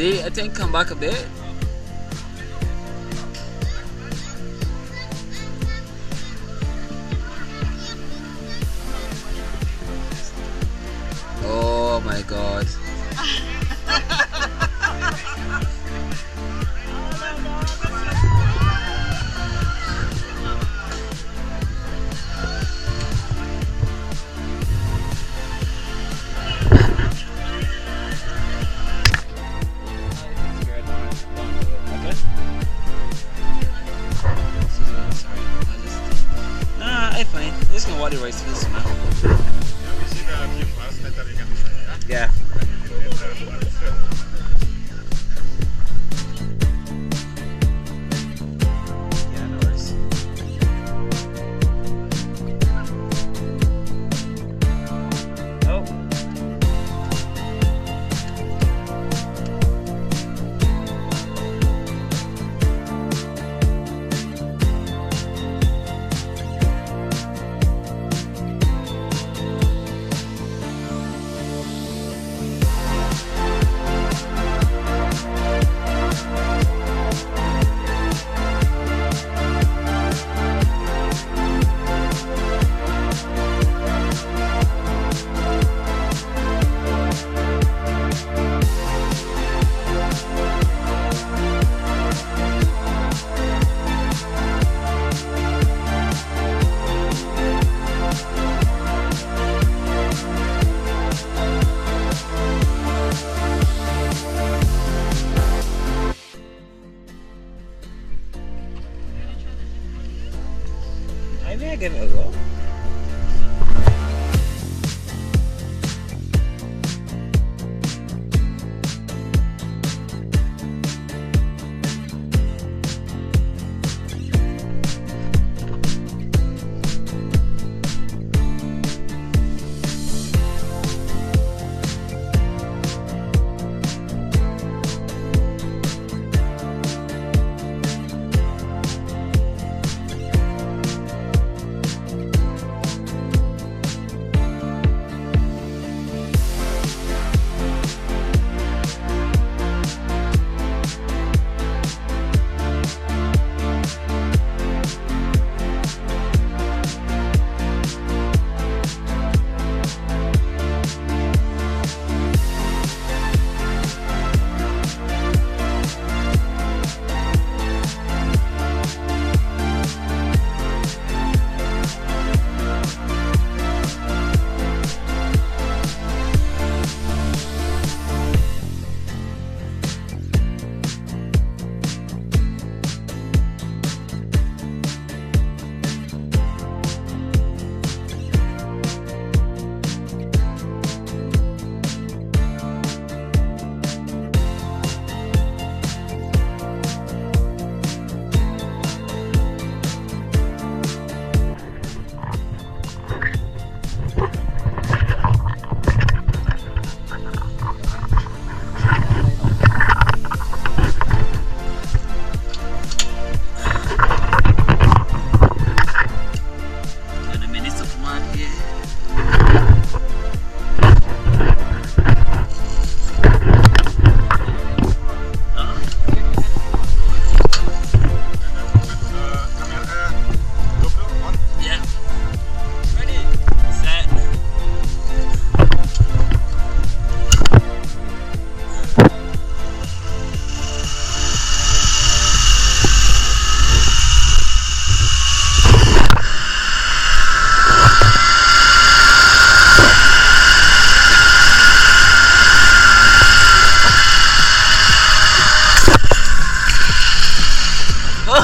They, I think, come back a bit. Oh my god. Just gonna water rice fields now. Yeah. Yeah, no worries. Oh. I may give it a go.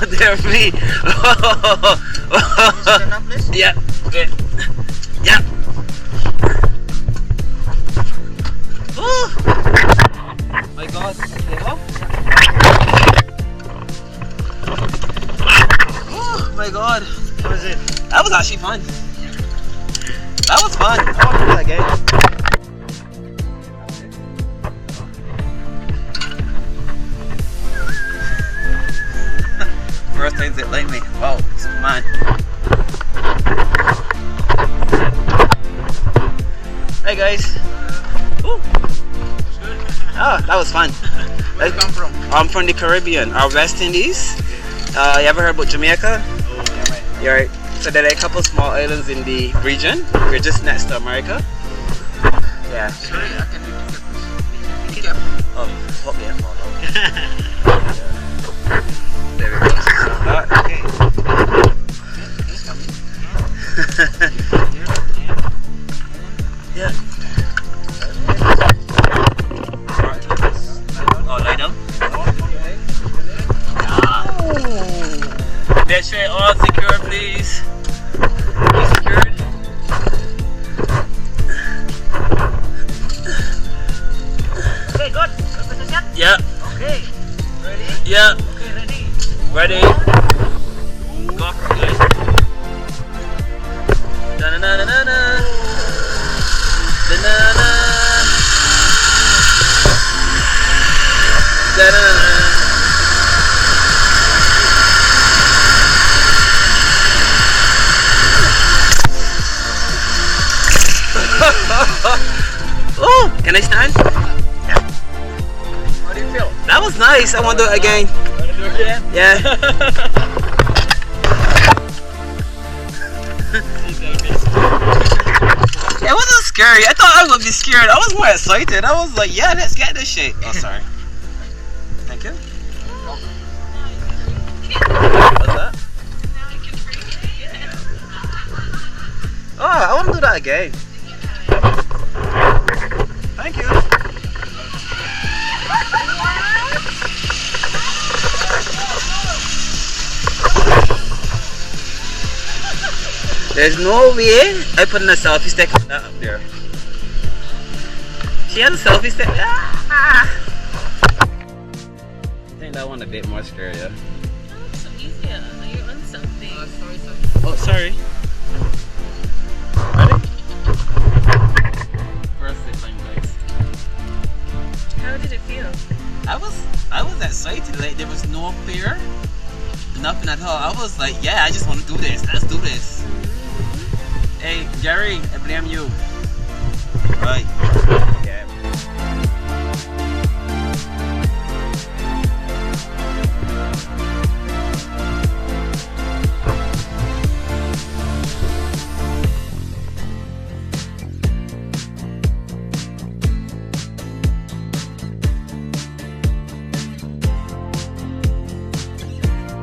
They're free. Yeah. Okay. Yeah. Oh my god. Oh my god. How was it? That was actually fun. That was fun. I want to do that again. First times it like me. Wow, it's mine. Hey guys. Ooh. Oh, that was fun. Where you come from? I'm from the Caribbean, or West Indies. You ever heard about Jamaica? Oh, yeah, right. You're right. So there are a couple small islands in the region. We're just next to America. Yeah. Sorry, I can do it. Pick it up. Oh, hope they fall out. There we go. Okay. It's coming. Yeah. Oh, lie down. Make sure all secure, please. Be secured. Okay, good. Position? Yeah. Okay. Ready? Yeah. Okay, ready. Ready? Go for it, guys. Da na na na na na. Da na na. Da na na. Oh, can I stand? Yeah. How do you feel? That was nice. I want to do it again. Want to do it again? Yeah. It wasn't scary. I thought I would be scared. I was more excited. I was like, yeah, let's get this shit. Oh, sorry. Thank you. What's that? Oh, I want to do that again. Thank you. There's no way I put in a selfie stick up there. She has a selfie stick. Ah. I think that one a bit more scary. Yeah. Oh, it's so easier. You're on something. Sorry. Oh, sorry. Ready? First zip line, guys. How did it feel? I was excited. Like there was no fear, nothing at all. I was like, yeah, I just want to do this. Let's do this. Hey, Jerry, I blame you. Right.